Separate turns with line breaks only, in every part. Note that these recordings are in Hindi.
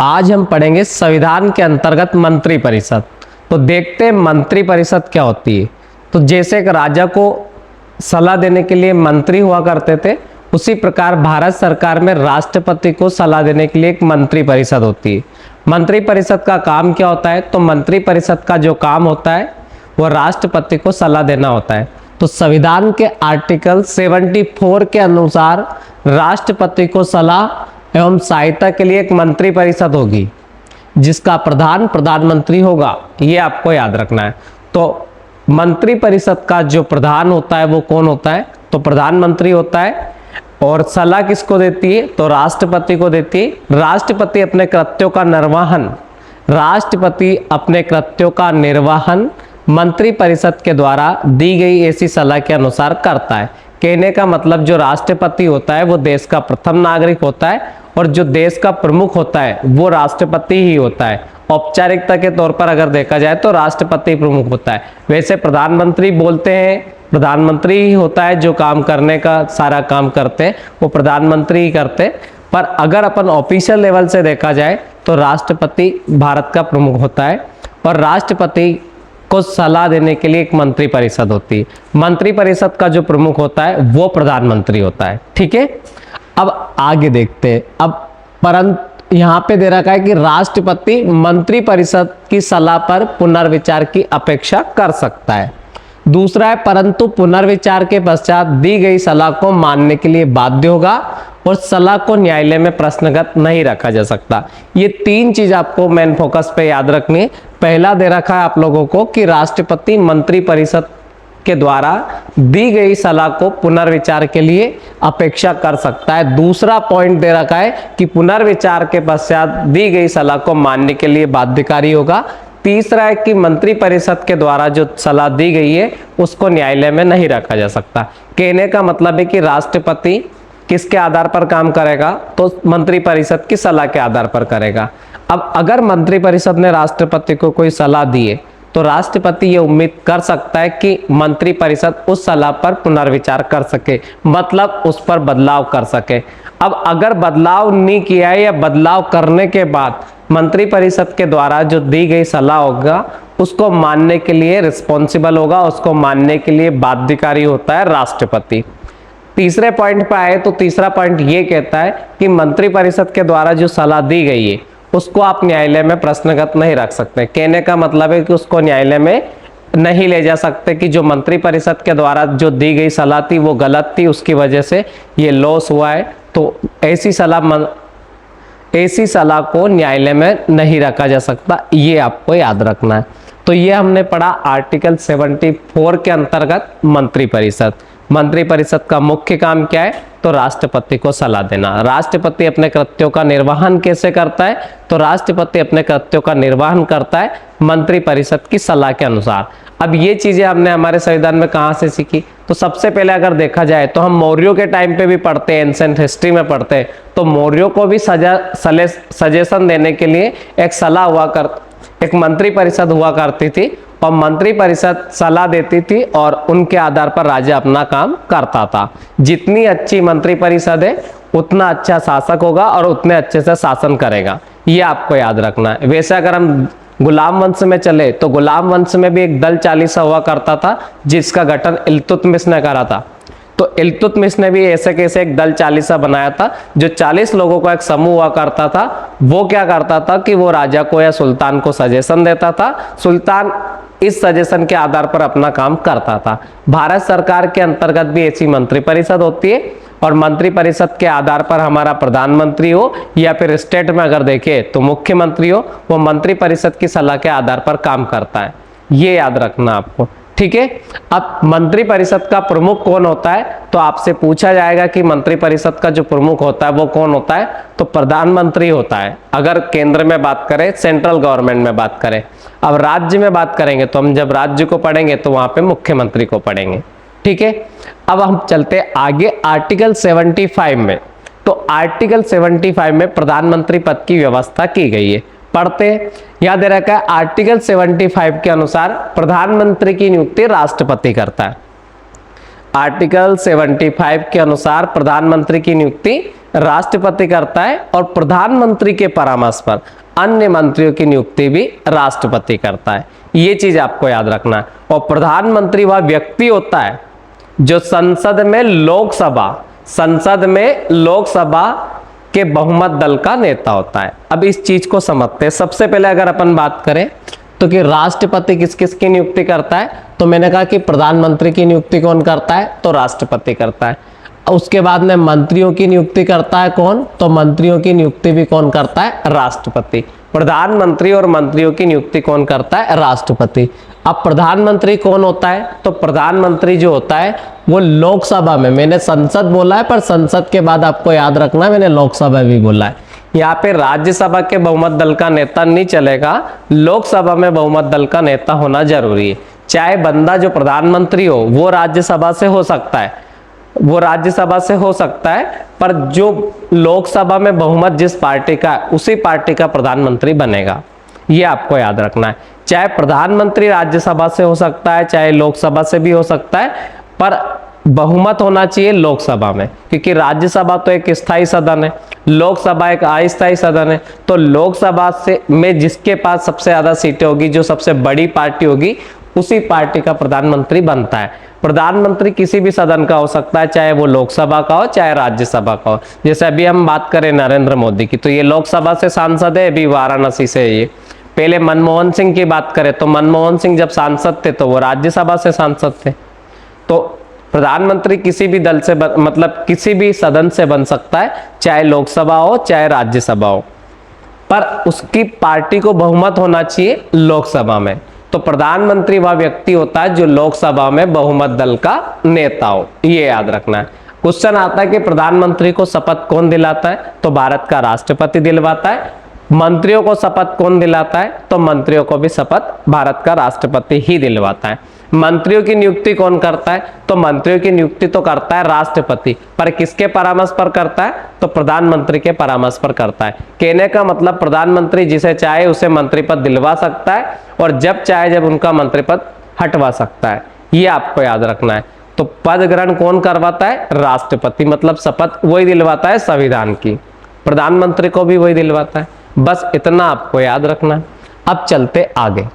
आज हम पढ़ेंगे संविधान के अंतर्गत मंत्री परिषद। तो देखते हैं मंत्री परिषद क्या होती है। तो जैसे एक राजा को सलाह देने के लिए मंत्री हुआ करते थे, उसी प्रकार भारत सरकार में राष्ट्रपति को सलाह देने के लिए एक मंत्री परिषद होती है। मंत्री परिषद का काम क्या होता है? तो मंत्री परिषद का जो काम होता है वो राष्ट्रपति को सलाह देना होता है। तो संविधान के आर्टिकल 74 के अनुसार राष्ट्रपति को सलाह एवं सहायता के लिए एक मंत्री परिषद होगी, जिसका प्रधान प्रधानमंत्री होगा। ये आपको याद रखना है। तो मंत्री परिषद का जो प्रधान होता है वो कौन होता है? तो प्रधानमंत्री होता है। और सलाह किसको देती है? तो राष्ट्रपति को देती है। राष्ट्रपति अपने कृत्यों का निर्वहन मंत्री परिषद के द्वारा दी गई ऐसी सलाह के अनुसार करता है। कहने का मतलब जो राष्ट्रपति होता है वो देश का प्रथम नागरिक होता है, और जो देश का प्रमुख होता है वो राष्ट्रपति ही होता है। औपचारिकता के तौर पर अगर देखा जाए तो राष्ट्रपति प्रमुख होता है। वैसे प्रधानमंत्री बोलते हैं, प्रधानमंत्री ही होता है जो काम करने का सारा काम करते हैं वो प्रधानमंत्री ही करते हैं। पर अगर अपन ऑफिशियल लेवल से देखा जाए तो राष्ट्रपति भारत का प्रमुख होता है, और राष्ट्रपति को सलाह देने के लिए एक मंत्री परिषद होती है। मंत्री परिषद का जो प्रमुख होता है वो प्रधानमंत्री होता है। ठीक है, अब आगे देखते हैं। अब परंतु यहाँ पे दे रखा है कि राष्ट्रपति मंत्री परिषद की सलाह पर पुनर्विचार की अपेक्षा कर सकता है। दूसरा है परंतु पुनर्विचार के पश्चात दी गई सलाह को मानने के लिए बाध्य होगा, और सलाह को न्यायालय में प्रश्नगत नहीं रखा जा सकता। ये तीन चीज आपको मेन फोकस पे याद रखनी है। पहला दे रखा है आप लोगों को कि राष्ट्रपति मंत्री परिषद के द्वारा दी गई सलाह को पुनर्विचार के लिए अपेक्षा कर सकता है। दूसरा पॉइंट दे रखा है कि पुनर्विचार के पश्चात दी गई सलाह को मानने के लिए बाध्यकारी होगा। तीसरा है कि मंत्री परिषद के द्वारा जो सलाह दी गई है उसको न्यायालय में नहीं रखा जा सकता। कहने का मतलब है कि राष्ट्रपति किसके आधार पर काम करेगा? तो मंत्री परिषद की सलाह के आधार पर करेगा। अब अगर मंत्री परिषद ने राष्ट्रपति को कोई सलाह दी है तो राष्ट्रपति ये उम्मीद कर सकता है कि मंत्री परिषद उस सलाह पर पुनर्विचार कर सके, मतलब उस पर बदलाव कर सके। अब अगर बदलाव नहीं किया है या बदलाव करने के बाद मंत्री परिषद के द्वारा जो दी गई सलाह होगा उसको मानने के लिए रिस्पॉन्सिबल होगा, उसको मानने के लिए बाध्यकारी होता है राष्ट्रपति। तीसरे पॉइंट पर आए तो तीसरा पॉइंट ये कहता है कि मंत्री परिषद के द्वारा जो सलाह दी गई है उसको आप न्यायालय में प्रश्नगत नहीं रख सकते। कहने का मतलब है कि उसको न्यायालय में नहीं ले जा सकते कि जो मंत्री परिषद के द्वारा जो दी गई सलाह थी वो गलत थी, उसकी वजह से ये लॉस हुआ है। तो ऐसी सलाह को न्यायालय में नहीं रखा जा सकता, ये आपको याद रखना है। तो ये हमने पढ़ा आर्टिकल 74 के अंतर्गत मंत्री परिषद। मंत्री परिषद का मुख्य काम क्या है? तो राष्ट्रपति को सलाह देना। राष्ट्रपति अपने कृत्यों का निर्वहन कैसे करता है? तो राष्ट्रपति अपने कृत्यों का निर्वहन करता है मंत्री परिषद की सलाह के अनुसार। अब ये चीजें हमने हमारे संविधान में कहाँ से सीखी? तो सबसे पहले अगर देखा जाए तो हम मौर्यों के टाइम पे भी पढ़ते हैं, एंसेंट हिस्ट्री में पढ़ते हैं। तो मौर्यों को भी सजेशन देने के लिए एक मंत्री परिषद हुआ करती थी, और मंत्री परिषद सलाह देती थी और उनके आधार पर राजा अपना काम करता था। जितनी अच्छी मंत्री परिषद है उतना अच्छा शासक होगा और उतने अच्छे से शासन करेगा, ये आपको याद रखना है। वैसे अगर हम गुलाम वंश में चले तो गुलाम वंश में भी एक दल चालीसा हुआ करता था, जिसका गठन इल्तुतमिश ने करा था। तो इल्तुतमिश ने भी ऐसे कैसे एक दल चालीसा बनाया था, जो 40 लोगों का एक समूह हुआ करता था। वो क्या करता था कि वो राजा को या सुल्तान को सजेशन देता था, सुल्तान इस सजेशन के आधार पर अपना काम करता था। भारत सरकार के अंतर्गत भी ऐसी मंत्री परिषद होती है, और मंत्री परिषद के आधार पर हमारा प्रधानमंत्री हो या फिर स्टेट में अगर देखें तो मुख्यमंत्री हो, वो मंत्री परिषद की सलाह के आधार पर काम करता है। ये याद रखना आपको, ठीक है। अब मंत्री परिषद का प्रमुख कौन होता है? तो आपसे पूछा जाएगा कि मंत्री परिषद का जो प्रमुख होता है वो कौन होता है? तो प्रधानमंत्री होता है, अगर केंद्र में बात करें, सेंट्रल गवर्नमेंट में बात करें। अब राज्य में बात करेंगे तो हम जब राज्य को पढ़ेंगे तो वहां पे मुख्यमंत्री को पढ़ेंगे, ठीक है। अब हम चलते आगे आर्टिकल 75 में। तो आर्टिकल 75 में प्रधानमंत्री पद की व्यवस्था की गई है। पढ़ते याद दे रखा है आर्टिकल 75 के अनुसार प्रधानमंत्री की नियुक्ति राष्ट्रपति करता है। आर्टिकल 75 के अनुसार प्रधानमंत्री की नियुक्ति राष्ट्रपति करता है और प्रधानमंत्री के परामर्श पर अन्य मंत्रियों की नियुक्ति भी राष्ट्रपति करता है। ये चीज आपको याद रखना है। और प्रधानमंत्री वह व्यक्ति होता है जो संसद में लोकसभा के बहुमत दल का नेता होता है। अब इस चीज को समझते हैं। सबसे पहले अगर अपन बात करें तो कि राष्ट्रपति किस किस की नियुक्ति करता है, तो मैंने कहा कि प्रधानमंत्री की नियुक्ति कौन करता है, तो राष्ट्रपति करता है। उसके बाद में मंत्रियों की नियुक्ति करता है कौन, तो मंत्रियों की नियुक्ति भी कौन करता है, राष्ट्रपति। प्रधानमंत्री और मंत्रियों की नियुक्ति कौन करता है, राष्ट्रपति। अब प्रधानमंत्री कौन होता है, तो प्रधानमंत्री जो होता है वो लोकसभा में, मैंने संसद बोला है पर संसद के बाद आपको याद रखना है मैंने लोकसभा भी बोला है। यहाँ पे राज्यसभा के बहुमत दल का नेता नहीं चलेगा, लोकसभा में बहुमत दल का नेता होना जरूरी है। चाहे बंदा जो प्रधानमंत्री हो वो राज्यसभा से हो सकता है, पर जो लोकसभा में बहुमत जिस पार्टी का है उसी पार्टी का प्रधानमंत्री बनेगा। ये आपको याद रखना है। चाहे प्रधानमंत्री राज्यसभा से हो सकता है, चाहे लोकसभा से भी हो सकता है, पर बहुमत होना चाहिए लोकसभा में, क्योंकि राज्यसभा तो एक स्थायी सदन है, लोकसभा एक अस्थायी सदन है। तो लोकसभा से में जिसके पास सबसे ज्यादा सीटें होगी, जो सबसे बड़ी पार्टी होगी, उसी पार्टी का प्रधानमंत्री बनता है। प्रधानमंत्री किसी भी सदन का हो सकता है, चाहे वो लोकसभा का हो चाहे राज्यसभा का हो। जैसे अभी हम बात करें नरेंद्र मोदी की, तो ये लोकसभा से सांसद है, अभी वाराणसी से ये। पहले मनमोहन सिंह की बात करें तो मनमोहन सिंह जब सांसद थे तो वो राज्यसभा से सांसद थे। तो प्रधानमंत्री किसी भी दल से मतलब किसी भी सदन से बन सकता है, चाहे लोकसभा हो चाहे राज्यसभा हो, पर उसकी पार्टी को बहुमत होना चाहिए लोकसभा में। तो प्रधानमंत्री वह व्यक्ति होता है जो लोकसभा में बहुमत दल का नेता हो, ये याद रखना है। क्वेश्चन आता है कि प्रधानमंत्री को शपथ कौन दिलाता है, तो भारत का राष्ट्रपति दिलवाता है। मंत्रियों को शपथ कौन दिलाता है, तो मंत्रियों को भी शपथ भारत का राष्ट्रपति ही दिलवाता है। मंत्रियों की नियुक्ति कौन करता है, तो मंत्रियों की नियुक्ति तो करता है राष्ट्रपति, पर किसके परामर्श पर करता है, तो प्रधानमंत्री के परामर्श पर करता है। कहने का मतलब प्रधानमंत्री जिसे चाहे उसे मंत्री पद दिलवा सकता है और जब चाहे जब उनका मंत्री पद हटवा सकता है। ये आपको याद रखना है। तो पद ग्रहण कौन करवाता है, राष्ट्रपति, मतलब शपथ वही दिलवाता है संविधान की, प्रधानमंत्री को भी वही दिलवाता है। बस इतना आपको याद रखना है। अब चलते आगे।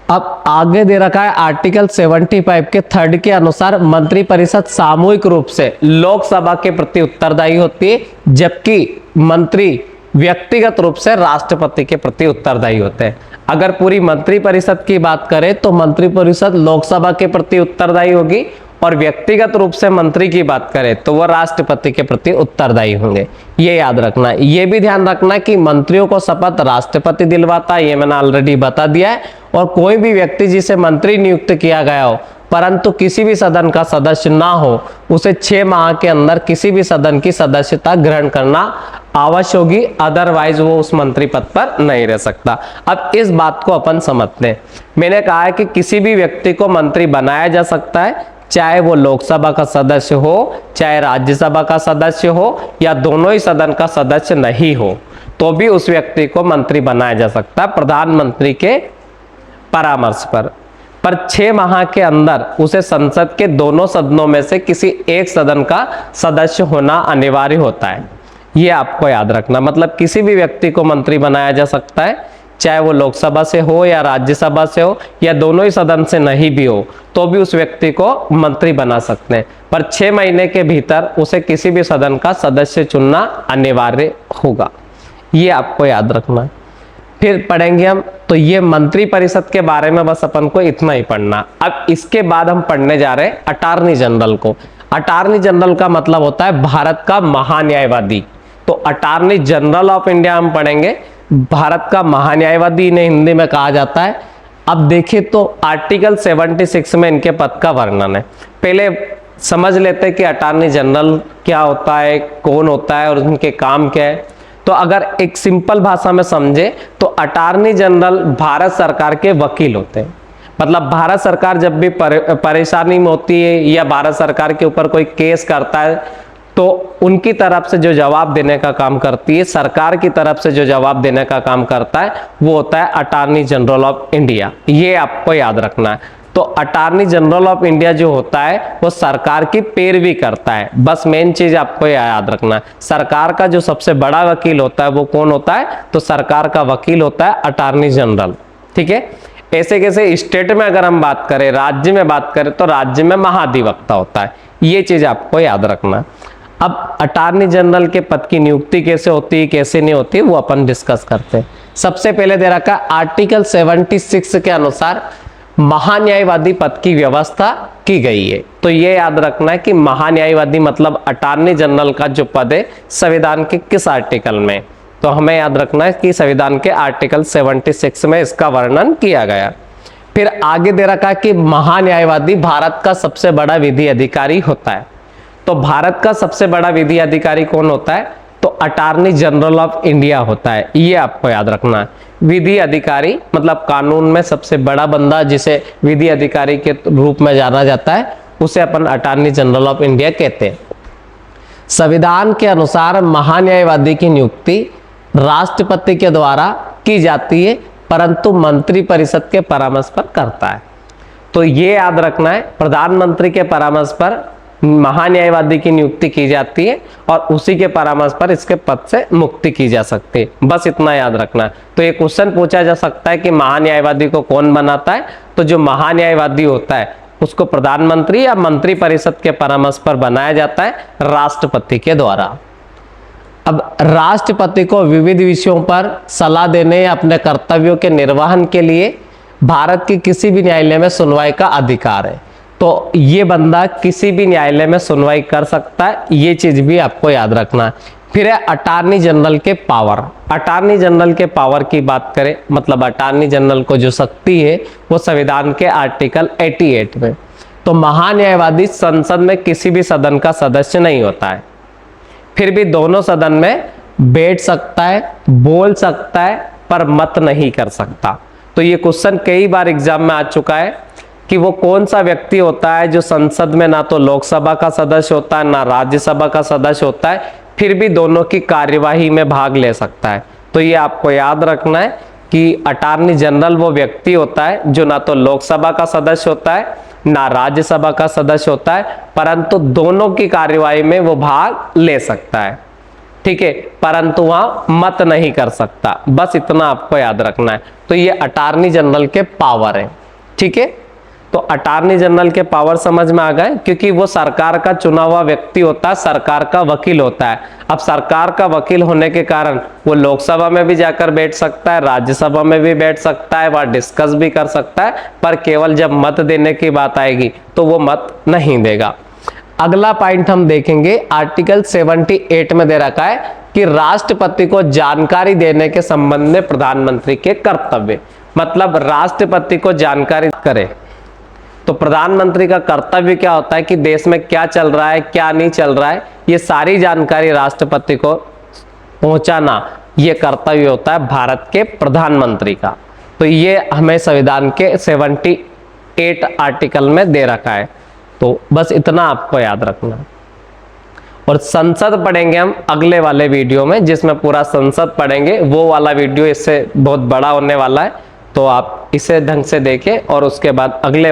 अब आगे दे रखा है आर्टिकल 75 के 3 के अनुसार मंत्रिपरिषद सामूहिक रूप से लोकसभा के प्रति उत्तरदायी होती है, जबकि मंत्री व्यक्तिगत रूप से राष्ट्रपति के प्रति उत्तरदायी होते हैं। अगर पूरी मंत्रिपरिषद की बात करें तो मंत्रिपरिषद लोकसभा के प्रति उत्तरदायी होगी, और व्यक्तिगत रूप से मंत्री की बात करें तो वह राष्ट्रपति के प्रति उत्तरदायी होंगे। ये याद रखना है। ये भी ध्यान रखना है कि मंत्रियों को शपथ राष्ट्रपति दिलवाता है, ये मैंने ऑलरेडी बता दिया है। और कोई भी व्यक्ति जिसे मंत्री नियुक्त किया गया हो परंतु किसी भी सदन का सदस्य ना हो, उसे 6 माह के अंदर किसी भी सदन की सदस्यता ग्रहण करना आवश्यक होगी, अदरवाइज वो उस मंत्री पद पर नहीं रह सकता। अब इस बात को अपन समझते हैं। मैंने कहा है कि किसी भी व्यक्ति को मंत्री बनाया जा सकता है, चाहे वो लोकसभा का सदस्य हो चाहे राज्यसभा का सदस्य हो या दोनों ही सदन का सदस्य नहीं हो, तो भी उस व्यक्ति को मंत्री बनाया जा सकता है प्रधानमंत्री के परामर्श पर 6 माह के अंदर उसे संसद के दोनों सदनों में से किसी एक सदन का सदस्य होना अनिवार्य होता है। ये आपको याद रखना। मतलब किसी भी व्यक्ति को मंत्री बनाया जा सकता है, चाहे वो लोकसभा से हो या राज्यसभा से हो या दोनों ही सदन से नहीं भी हो, तो भी उस व्यक्ति को मंत्री बना सकते हैं, पर 6 महीने के भीतर उसे किसी भी सदन का सदस्य चुनना अनिवार्य होगा। ये आपको याद रखना। फिर पढ़ेंगे हम, तो ये मंत्री परिषद के बारे में बस अपन को इतना ही पढ़ना। अब इसके बाद हम पढ़ने जा रहे हैं अटॉर्नी जनरल को। अटॉर्नी जनरल का मतलब होता है भारत का महान्यायवादी। तो अटॉर्नी जनरल ऑफ इंडिया हम पढ़ेंगे, भारत का महान्यायवादी इन्हें हिंदी में कहा जाता है। अब देखिए तो आर्टिकल 76 में इनके पद का वर्णन है। पहले समझ लेते हैं कि अटॉर्नी जनरल क्या होता है, कौन होता है और उनके काम क्या है। तो अगर एक सिंपल भाषा में समझे तो अटॉर्नी जनरल भारत सरकार के वकील होते हैं। मतलब भारत सरकार जब भी परेशानी में होती है या भारत सरकार के ऊपर कोई केस करता है तो उनकी तरफ से जो जवाब देने का काम करती है, सरकार की तरफ से जो जवाब देने का काम करता है वो होता है अटॉर्नी जनरल ऑफ इंडिया। ये आपको याद रखना है। तो अटॉर्नी जनरल ऑफ इंडिया जो होता है वो सरकार की पैरवी करता है। बस मेन चीज आपको याद रखना है, सरकार का जो सबसे बड़ा वकील होता है वो कौन होता है, तो सरकार का वकील होता है अटॉर्नी जनरल। ठीक है, ऐसे कैसे स्टेट में अगर हम बात करें, राज्य में बात करें, तो राज्य में महाधिवक्ता होता है। ये चीज आपको याद रखना। अब अटॉर्नी जनरल के पद की नियुक्ति कैसे होती है, कैसे नहीं होती, वो अपन डिस्कस करते हैं। सबसे पहले दे रखा आर्टिकल 76 के अनुसार महान्यायवादी पद की व्यवस्था की गई है। तो ये याद रखना है कि महान्यायवादी मतलब अटॉर्नी जनरल का जो पद है संविधान के किस आर्टिकल में, तो हमें याद रखना है कि संविधान के आर्टिकल 76 में इसका वर्णन किया गया। फिर आगे दे रखा कि महान्यायवादी भारत का सबसे बड़ा विधि अधिकारी होता है। तो भारत का सबसे बड़ा विधि अधिकारी कौन होता है, तो अटॉर्नी जनरल ऑफ इंडिया होता है। ये आपको याद रखना है। विधि अधिकारी मतलब कानून में सबसे बड़ा बंदा जिसे विधि अधिकारी के रूप में जाना जाता है, उसे अपन अटॉर्नी जनरल ऑफ इंडिया कहते हैं। संविधान के अनुसार महान्यायवादी की नियुक्ति राष्ट्रपति के द्वारा की जाती है, परंतु मंत्री परिषद के परामर्श पर करता है। तो ये याद रखना है, प्रधानमंत्री के परामर्श पर महान्यायवादी की नियुक्ति की जाती है और उसी के परामर्श पर इसके पद से मुक्ति की जा सकती है। बस इतना याद रखना है। तो ये क्वेश्चन पूछा जा सकता है कि महान्यायवादी को कौन बनाता है, तो जो महान्यायवादी होता है उसको प्रधानमंत्री या मंत्री परिषद के परामर्श पर बनाया जाता है राष्ट्रपति के द्वारा। अब राष्ट्रपति को विविध विषयों पर सलाह देने या अपने कर्तव्यों के निर्वहन के लिए भारत के किसी भी न्यायालय में सुनवाई का अधिकार है। तो ये बंदा किसी भी न्यायालय में सुनवाई कर सकता है, ये चीज भी आपको याद रखना है। फिर है अटॉर्नी जनरल के पावर। अटॉर्नी जनरल के पावर की बात करें, मतलब अटॉर्नी जनरल को जो शक्ति है वो संविधान के आर्टिकल 88 में। तो महान्यायवादी संसद में किसी भी सदन का सदस्य नहीं होता है, फिर भी दोनों सदन में बैठ सकता है, बोल सकता है, पर मत नहीं कर सकता। तो ये क्वेश्चन कई बार एग्जाम में आ चुका है कि वो कौन सा व्यक्ति होता है जो संसद में ना तो लोकसभा का सदस्य होता है ना राज्यसभा का सदस्य होता है, फिर भी दोनों की कार्यवाही में भाग ले सकता है। तो ये आपको याद रखना है कि अटॉर्नी जनरल वो व्यक्ति होता है जो ना तो लोकसभा का सदस्य होता है ना राज्यसभा का सदस्य होता है, परंतु दोनों की कार्यवाही में वो भाग ले सकता है। ठीक है, परंतु वहां मत नहीं कर सकता। बस इतना आपको याद रखना है। तो ये अटॉर्नी जनरल के पावर है। ठीक है, तो अटॉर्नी जनरल के पावर समझ में आ गए, क्योंकि वो सरकार का चुना हुआ व्यक्ति होता है, सरकार का वकील होता है। अब सरकार का वकील होने के कारण वो लोकसभा में भी जाकर बैठ सकता है, राज्यसभा में भी बैठ सकता है, वह डिस्कस भी कर सकता है, पर केवल जब मत देने की बात आएगी तो वो मत नहीं देगा। अगला पॉइंट हम देखेंगे, आर्टिकल 78 में दे रखा है कि राष्ट्रपति को जानकारी देने के संबंध में प्रधानमंत्री के कर्तव्य, मतलब राष्ट्रपति को जानकारी करे। तो प्रधानमंत्री का कर्तव्य क्या होता है कि देश में क्या चल रहा है, क्या नहीं चल रहा है, ये सारी जानकारी राष्ट्रपति को पहुंचाना, ये कर्तव्य होता है भारत के प्रधानमंत्री का। तो ये हमें संविधान के 78 आर्टिकल में दे रखा है। तो बस इतना आपको याद रखना। और संसद पढ़ेंगे हम अगले वाले वीडियो में, जिसमें पूरा संसद पढ़ेंगे। वो वाला वीडियो इससे बहुत बड़ा होने वाला है, तो आप इसे ढंग से देखें और उसके बाद अगले